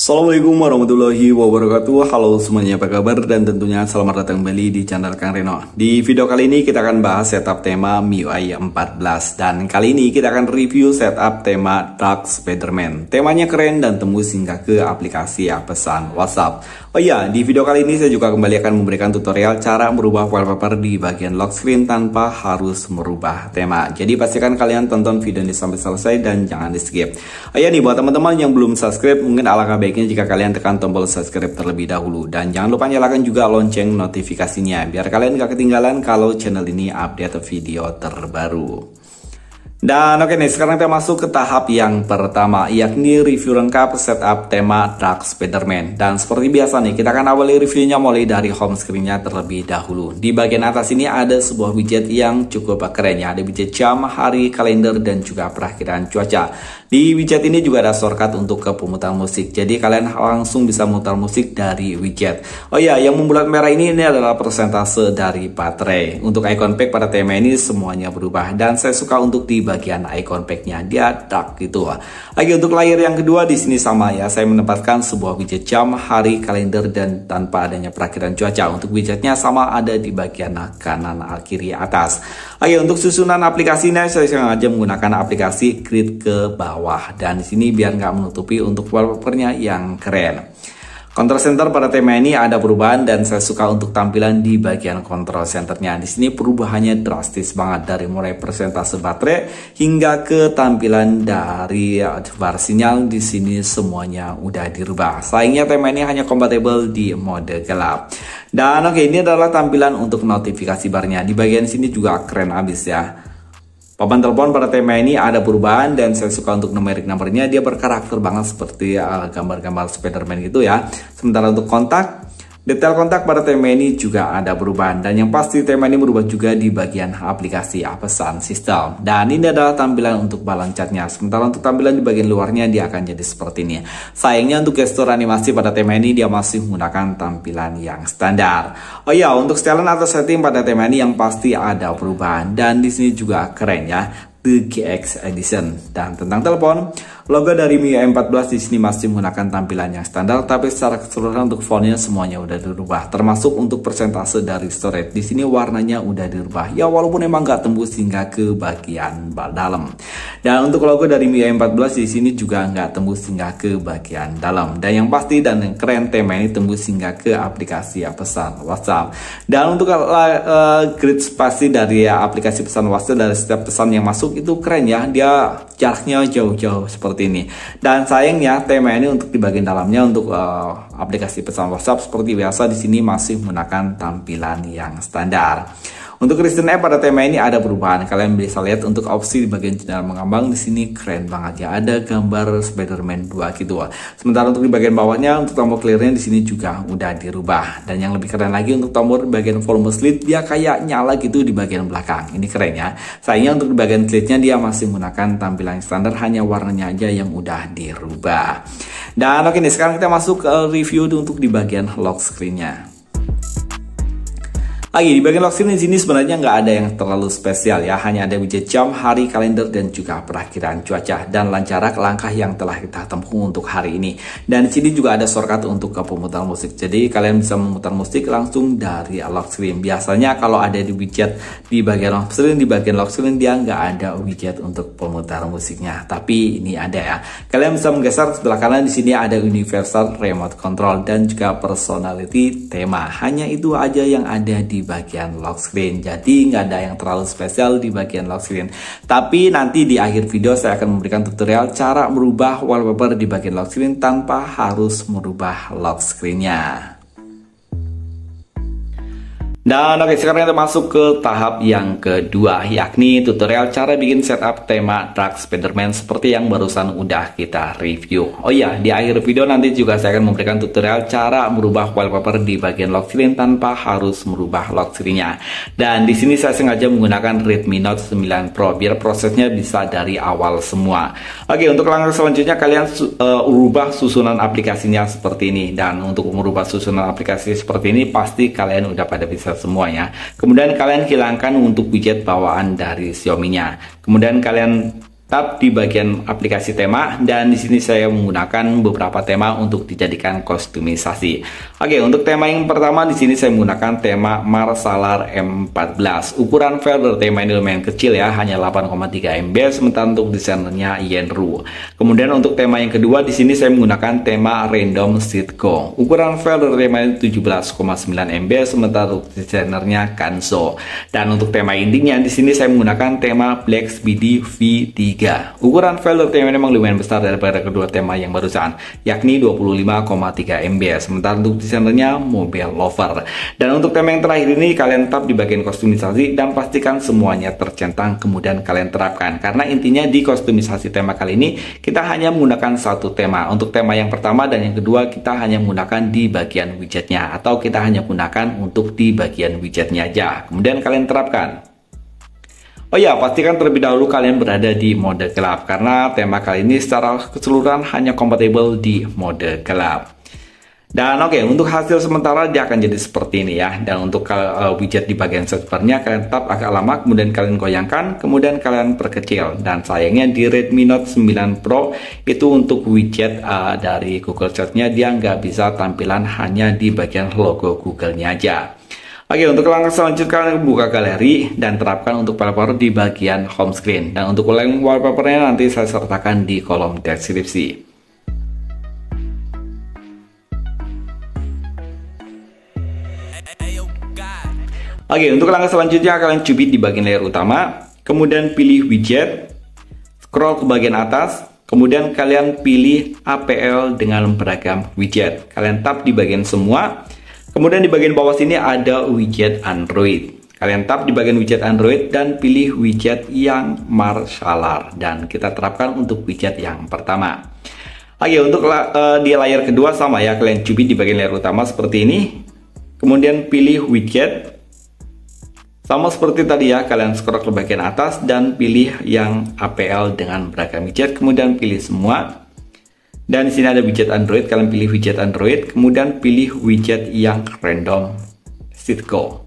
Assalamualaikum warahmatullahi wabarakatuh. Halo semuanya, apa kabar? Dan tentunya selamat datang kembali di channel Kang Reno. Di video kali ini kita akan bahas setup tema MIUI 14. Dan kali ini kita akan review setup tema Dark Spider-Man. Temanya keren dan tembus hingga ke aplikasi pesan WhatsApp. Oh iya, di video kali ini saya juga kembali akan memberikan tutorial cara merubah wallpaper di bagian lock screen tanpa harus merubah tema. Jadi pastikan kalian tonton video ini sampai selesai dan jangan di skip. Oh iya nih, buat teman-teman yang belum subscribe, mungkin alangkah baiknya jika kalian tekan tombol subscribe terlebih dahulu. Dan jangan lupa nyalakan juga lonceng notifikasinya, biar kalian gak ketinggalan kalau channel ini update video terbaru. Dan oke nih, sekarang kita masuk ke tahap yang pertama, yakni review lengkap setup tema Dark Spider-Man. Dan seperti biasa nih, kita akan awali reviewnya mulai dari home screen-nya terlebih dahulu. Di bagian atas ini ada sebuah widget yang cukup keren ya. Ada widget jam, hari, kalender, dan juga perakhiran cuaca. Di widget ini juga ada shortcut untuk ke pemutar musik. Jadi kalian langsung bisa memutar musik dari widget. Oh ya, yang membulat merah ini adalah persentase dari baterai. Untuk icon pack pada tema ini semuanya berubah. Dan saya suka untuk di bagian icon packnya, dia dark gitu. Lagi untuk layer yang kedua di sini sama ya. Saya menempatkan sebuah widget jam, hari, kalender, dan tanpa adanya perakhiran cuaca. Untuk widgetnya sama ada di bagian kanan kiri atas. Lagi untuk susunan aplikasinya, saya sengaja menggunakan aplikasi grid ke bawah, dan di sini biar nggak menutupi untuk wallpapernya yang keren. Control center pada tema ini ada perubahan dan saya suka untuk tampilan di bagian control centernya. Di sini perubahannya drastis banget, dari mulai persentase baterai hingga ke tampilan dari bar sinyal. Di sini semuanya udah dirubah. Sayangnya tema ini hanya kompatibel di mode gelap. Dan oke, ini adalah tampilan untuk notifikasi barnya. Di bagian sini juga keren abis ya. Papan telepon pada tema ini ada perubahan dan saya suka untuk numeric numbernya, dia berkarakter banget seperti gambar-gambar Spider-Man gitu ya. Sementara untuk kontak, detail kontak pada tema ini juga ada perubahan, dan yang pasti tema ini berubah juga di bagian aplikasi pesan sistem. Dan ini adalah tampilan untuk balon catnya. Sementara untuk tampilan di bagian luarnya dia akan jadi seperti ini. Sayangnya untuk gestur animasi pada tema ini dia masih menggunakan tampilan yang standar. Oh iya, untuk setelan atau setting pada tema ini yang pasti ada perubahan, dan di sini juga keren ya, The GX Edition. Dan tentang telepon, logo dari MIUI 14 di sini masih menggunakan tampilan yang standar, tapi secara keseluruhan untuk fontnya semuanya udah dirubah, termasuk untuk persentase dari storage. Di sini warnanya udah dirubah ya, walaupun emang nggak tembus hingga ke bagian dalam. Dan untuk logo dari MIUI 14 di sini juga nggak tembus hingga ke bagian dalam. Dan yang pasti dan yang keren, tema ini tembus hingga ke aplikasi pesan WhatsApp. Dan untuk grid spasi dari aplikasi pesan WhatsApp, dari setiap pesan yang masuk itu keren ya, dia jaraknya jauh-jauh seperti ini. Dan sayangnya tema ini untuk di bagian dalamnya untuk aplikasi pesan WhatsApp seperti biasa di sini masih menggunakan tampilan yang standar. Untuk Kristen App pada tema ini ada perubahan. Kalian bisa lihat untuk opsi di bagian jendela mengambang di sini keren banget ya. Ada gambar Spider-Man 2 gitu. Sementara untuk di bagian bawahnya untuk tombol clearnya di sini juga udah dirubah. Dan yang lebih keren lagi untuk tombol di bagian volume slide, dia kayak nyala gitu di bagian belakang. Ini keren ya. Sayangnya untuk di bagian slide-nya dia masih menggunakan tampilan standar, hanya warnanya aja yang udah dirubah. Dan oke nih, sekarang kita masuk ke review untuk di bagian lock screen-nya. Lagi di bagian lock screen di sini sebenarnya nggak ada yang terlalu spesial ya, hanya ada widget jam, hari, kalender, dan juga perakhiran cuaca dan lancarak langkah yang telah kita tempuh untuk hari ini. Dan di sini juga ada shortcut untuk ke pemutar musik, jadi kalian bisa memutar musik langsung dari lock screen. Biasanya kalau ada di widget di bagian lock screen dia nggak ada widget untuk pemutar musiknya, tapi ini ada ya. Kalian bisa menggeser ke sebelah kanan, di sini ada universal remote control dan juga personality tema. Hanya itu aja yang ada di bagian lock screen, jadi nggak ada yang terlalu spesial di bagian lock screen. Tapi nanti di akhir video saya akan memberikan tutorial cara merubah wallpaper di bagian lock screen tanpa harus merubah lock screen-nya. Dan oke, sekarang kita masuk ke tahap yang kedua, yakni tutorial cara bikin setup tema Dark Spider-Man seperti yang barusan udah kita review. Oh iya, di akhir video nanti juga saya akan memberikan tutorial cara merubah wallpaper di bagian lock screen tanpa harus merubah lock screen-nya. Dan di sini saya sengaja menggunakan Redmi Note 9 Pro biar prosesnya bisa dari awal semua. Oke, untuk langkah selanjutnya kalian ubah susunan aplikasinya seperti ini. Dan untuk merubah susunan aplikasi seperti ini pasti kalian udah pada bisa semuanya. Kemudian kalian hilangkan untuk widget bawaan dari Xiaomi-nya. Kemudian kalian tab di bagian aplikasi tema, dan di sini saya menggunakan beberapa tema untuk dijadikan kostumisasi. Oke, untuk tema yang pertama di sini saya menggunakan tema Marsalar M14. Ukuran file bertema ini lumayan kecil ya, hanya 8,3 MB, sementara untuk desainernya Yenru. Kemudian untuk tema yang kedua di sini saya menggunakan tema Random Sitco. Ukuran file bertema ini 17,9 MB, sementara untuk desainernya Kanso. Dan untuk tema intinya di sini saya menggunakan tema Black Speedy V3. Ukuran file tema memang lumayan besar daripada kedua tema yang barusan, yakni 25,3 MB, sementara untuk desainernya Mobile Lover. Dan untuk tema yang terakhir ini kalian tap di bagian kostumisasi dan pastikan semuanya tercentang, kemudian kalian terapkan, karena intinya di kostumisasi tema kali ini kita hanya menggunakan satu tema. Untuk tema yang pertama dan yang kedua kita hanya menggunakan di bagian widgetnya, atau kita hanya gunakan untuk di bagian widgetnya aja, kemudian kalian terapkan. Oh ya, pastikan terlebih dahulu kalian berada di mode gelap, karena tema kali ini secara keseluruhan hanya kompatibel di mode gelap. Dan oke, untuk hasil sementara dia akan jadi seperti ini ya. Dan untuk widget di bagian search-nya kalian tap agak lama, kemudian kalian goyangkan, kemudian kalian perkecil. Dan sayangnya di Redmi Note 9 Pro itu untuk widget dari Google Search-nya dia nggak bisa tampilan hanya di bagian logo Google-nya aja. Oke, untuk langkah selanjutnya kalian buka galeri dan terapkan untuk wallpaper di bagian home screen. Dan untuk link wallpapernya nanti saya sertakan di kolom deskripsi. Oke, untuk langkah selanjutnya kalian cubit di bagian layer utama, kemudian pilih widget, scroll ke bagian atas, kemudian kalian pilih APL dengan beragam widget. Kalian tap di bagian semua. Kemudian di bagian bawah sini ada widget Android. Kalian tap di bagian widget Android dan pilih widget yang Marsalar. Dan kita terapkan untuk widget yang pertama. Oke, untuk di layar kedua sama ya. Kalian cubit di bagian layar utama seperti ini. Kemudian pilih widget. Sama seperti tadi ya. Kalian scroll ke bagian atas dan pilih yang APL dengan beragam widget. Kemudian pilih semua. Dan di sini ada widget Android, kalian pilih widget Android, kemudian pilih widget yang Random Sitco.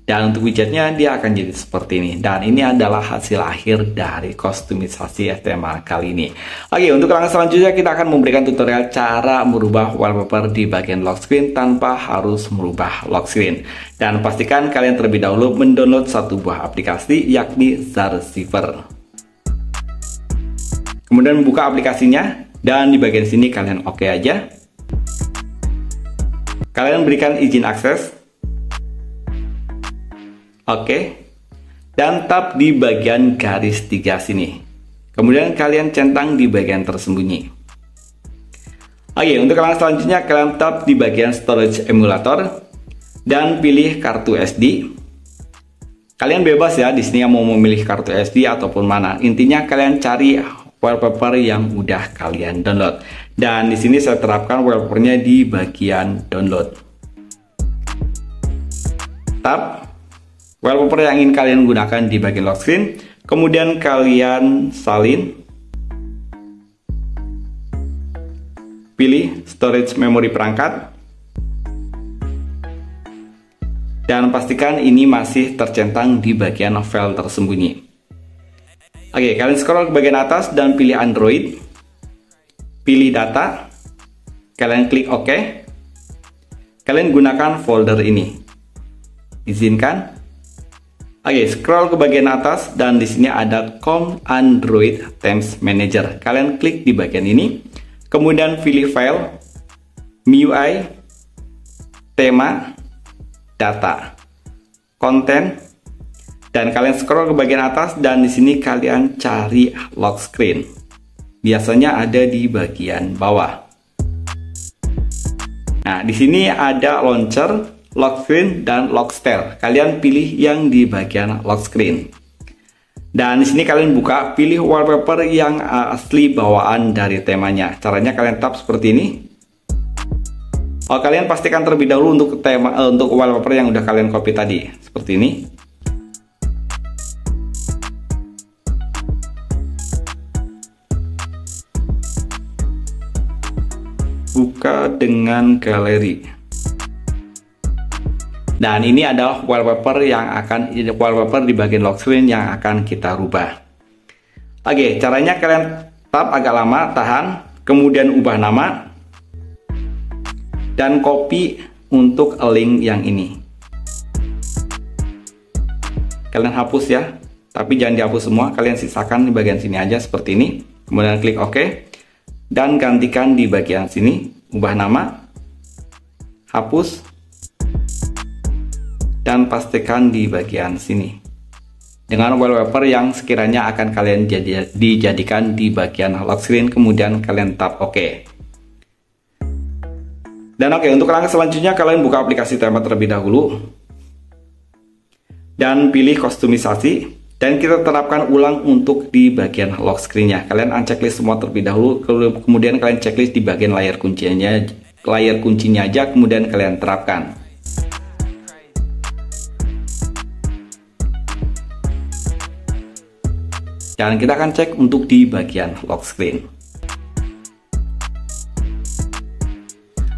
Dan untuk widgetnya dia akan jadi seperti ini. Dan ini adalah hasil akhir dari kostumisasi HTML kali ini. Oke, untuk langkah selanjutnya kita akan memberikan tutorial cara merubah wallpaper di bagian lock screen tanpa harus merubah lock screen. Dan pastikan kalian terlebih dahulu mendownload satu buah aplikasi, yakni Zarsiver. Kemudian buka aplikasinya. Dan di bagian sini kalian oke aja. Kalian berikan izin akses. Oke. Dan tap di bagian garis 3 sini. Kemudian kalian centang di bagian tersembunyi. Oke, untuk langkah selanjutnya kalian tap di bagian storage emulator dan pilih kartu SD. Kalian bebas ya di sini yang mau memilih kartu SD ataupun mana. Intinya kalian cari wallpaper yang udah kalian download. Dan di sini saya terapkan wallpapernya di bagian download. Tap wallpaper yang ingin kalian gunakan di bagian lock screen, kemudian kalian salin. Pilih storage memori perangkat. Dan pastikan ini masih tercentang di bagian file tersembunyi. Oke, kalian scroll ke bagian atas dan pilih Android. Pilih data. Kalian klik OK. Kalian gunakan folder ini. Izinkan. Oke, scroll ke bagian atas dan di sini ada Com Android Themes Manager. Kalian klik di bagian ini. Kemudian pilih file, MIUI, tema, data, konten. Dan kalian scroll ke bagian atas dan di sini kalian cari lock screen. Biasanya ada di bagian bawah. Nah, di sini ada launcher, lock screen dan lock style. Kalian pilih yang di bagian lock screen. Dan di sini kalian buka, pilih wallpaper yang asli bawaan dari temanya. Caranya kalian tap seperti ini. Oh, kalian pastikan terlebih dahulu untuk untuk wallpaper yang udah kalian copy tadi, seperti ini. Buka dengan galeri. Dan ini adalah wallpaper di bagian lock screen yang akan kita rubah. Oke, caranya kalian tap agak lama, tahan, kemudian ubah nama, dan copy untuk link yang ini. Kalian hapus ya, tapi jangan dihapus semua, kalian sisakan di bagian sini aja seperti ini. Kemudian klik OK, dan gantikan di bagian sini, ubah nama, hapus, dan pastikan di bagian sini dengan wallpaper yang sekiranya akan kalian dijadikan di bagian lock screen, kemudian kalian tap OK. Dan oke, untuk langkah selanjutnya kalian buka aplikasi tema terlebih dahulu dan pilih kustomisasi, dan kita terapkan ulang untuk di bagian lock screen-nya. Kalian unchecklist semua terlebih dahulu, kemudian kalian checklist di bagian layar kuncinya aja, kemudian kalian terapkan. Dan kita akan cek untuk di bagian lock screen.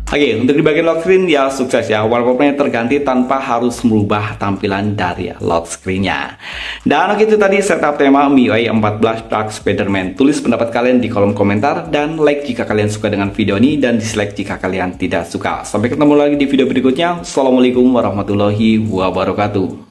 Oke, untuk di bagian lock screen ya sukses ya, wallpapernya terganti tanpa harus merubah tampilan dari lock screen-nya. Dan oke, itu tadi setup tema MIUI 14 Dark Spider-Man. Tulis pendapat kalian di kolom komentar, dan like jika kalian suka dengan video ini, dan dislike jika kalian tidak suka. Sampai ketemu lagi di video berikutnya. Assalamualaikum warahmatullahi wabarakatuh.